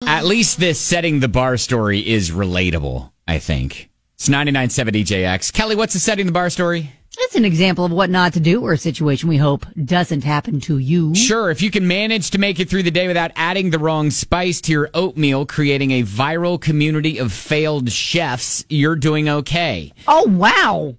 At least this setting the bar story is relatable, I think. It's 99.7 DJX. Kelly, what's the setting the bar story? It's an example of what not to do or a situation we hope doesn't happen to you. Sure, if you can manage to make it through the day without adding the wrong spice to your oatmeal, creating a viral community of failed chefs, you're doing okay. Oh, wow.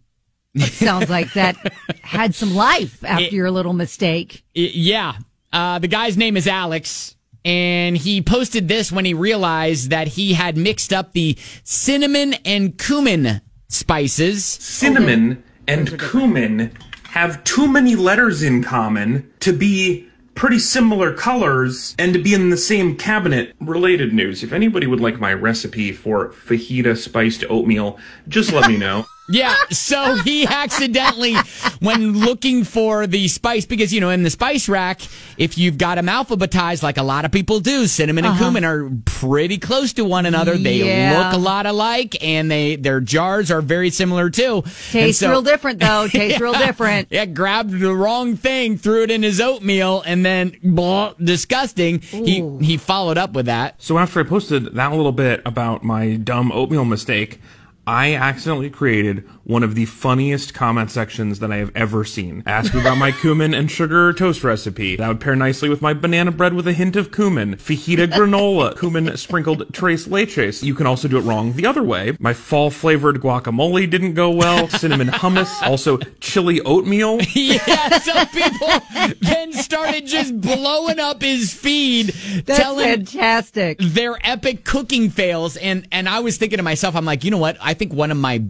It sounds like that had some life after your little mistake. Yeah. The guy's name is Alex, and he posted this when he realized that he had mixed up the cinnamon and cumin spices. Cinnamon and cumin have too many letters in common to be pretty similar colors and to be in the same cabinet. Related news, if anybody would like my recipe for fajita spiced oatmeal, just let me know. Yeah, so he accidentally, when looking for the spice, because, you know, in the spice rack, if you've got them alphabetized like a lot of people do, cinnamon and cumin are pretty close to one another. They look a lot alike, and their jars are very similar, too. Tastes real different, though. Tastes real different. Yeah, grabbed the wrong thing, threw it in his oatmeal, and then, blah, disgusting. He followed up with that. So after I posted that little bit about my dumb oatmeal mistake, I accidentally created one of the funniest comment sections that I have ever seen. Ask me about my cumin and sugar toast recipe. That would pair nicely with my banana bread with a hint of cumin. Fajita granola, cumin sprinkled tres leches. You can also do it wrong the other way. My fall flavored guacamole didn't go well. Cinnamon hummus. Also chili oatmeal. Yeah, some people then started just blowing up his feed. That's telling fantastic. Their epic cooking fails. And I was thinking to myself, I'm like, you know what? I think one of my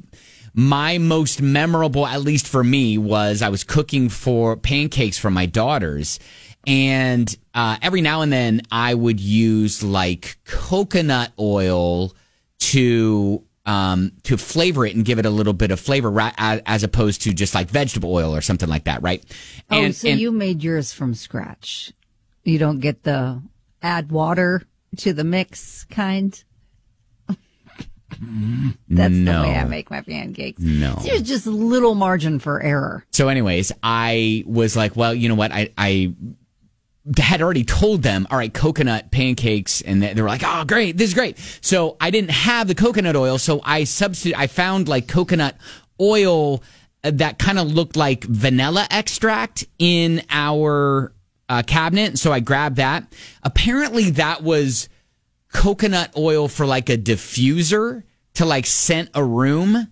most memorable, at least for me, was I was cooking for pancakes for my daughters. And every now and then I would use like coconut oil to flavor it and give it a little bit of flavor, as opposed to just like vegetable oil or something like that, right? So you made yours from scratch. You don't get the add water to the mix kind? That's the way I make my pancakes. No. There's just a little margin for error. So anyways, I was like, well, you know what? I had already told them, all right, coconut pancakes. And they were like, oh, great. This is great. So I didn't have the coconut oil. So I found like coconut oil that kind of looked like vanilla extract in our cabinet. So I grabbed that. Apparently that was coconut oil for like a diffuser to like scent a room,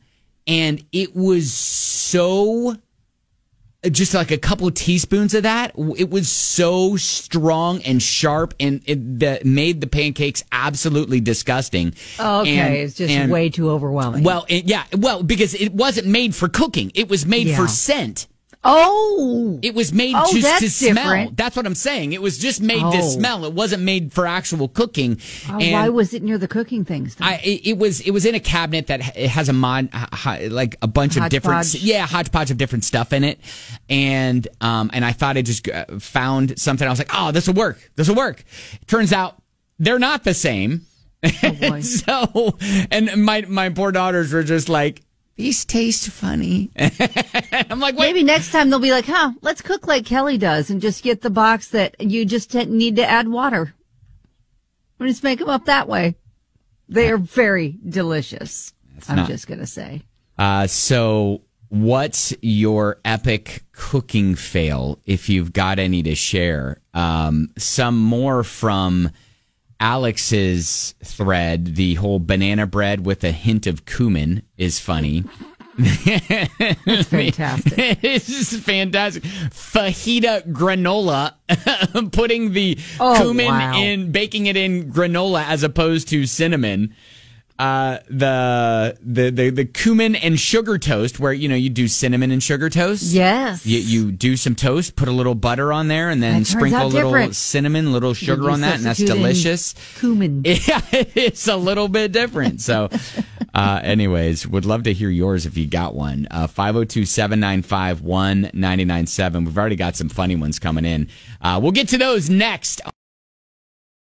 and it was so just like a couple of teaspoons of that. It was so strong and sharp, and that made the pancakes absolutely disgusting. Okay, it's just way too overwhelming. Well, because it wasn't made for cooking; it was made for scent. Oh, it was made just to smell. Different. That's what I'm saying. It was just made to smell. It wasn't made for actual cooking. Why was it near the cooking things? It was in a cabinet that it has like a bunch of different, hodgepodge of different stuff in it, and I thought I just found something. I was like, oh, this will work. This will work. Turns out they're not the same. Oh boy. So, and my poor daughters were just like, these taste funny. I'm like, wait. Maybe next time they'll be like, let's cook like Kelly does and just get the box that you just need to add water. We'll just make them up that way. They are very delicious. I'm just going to say. So what's your epic cooking fail, if you've got any to share? Some more from Alex's thread. The whole banana bread with a hint of cumin is funny. That's fantastic. It's fantastic. Fajita granola, putting the cumin in, baking it in granola as opposed to cinnamon. The cumin and sugar toast, where you do cinnamon and sugar toast. Yes, you do some toast, put a little butter on there, and then sprinkle a little cinnamon, little sugar on that, and that's delicious. Cumin, yeah, it's a little bit different. So, anyways, would love to hear yours if you got one. 502-795-1997. We've already got some funny ones coming in. We'll get to those next.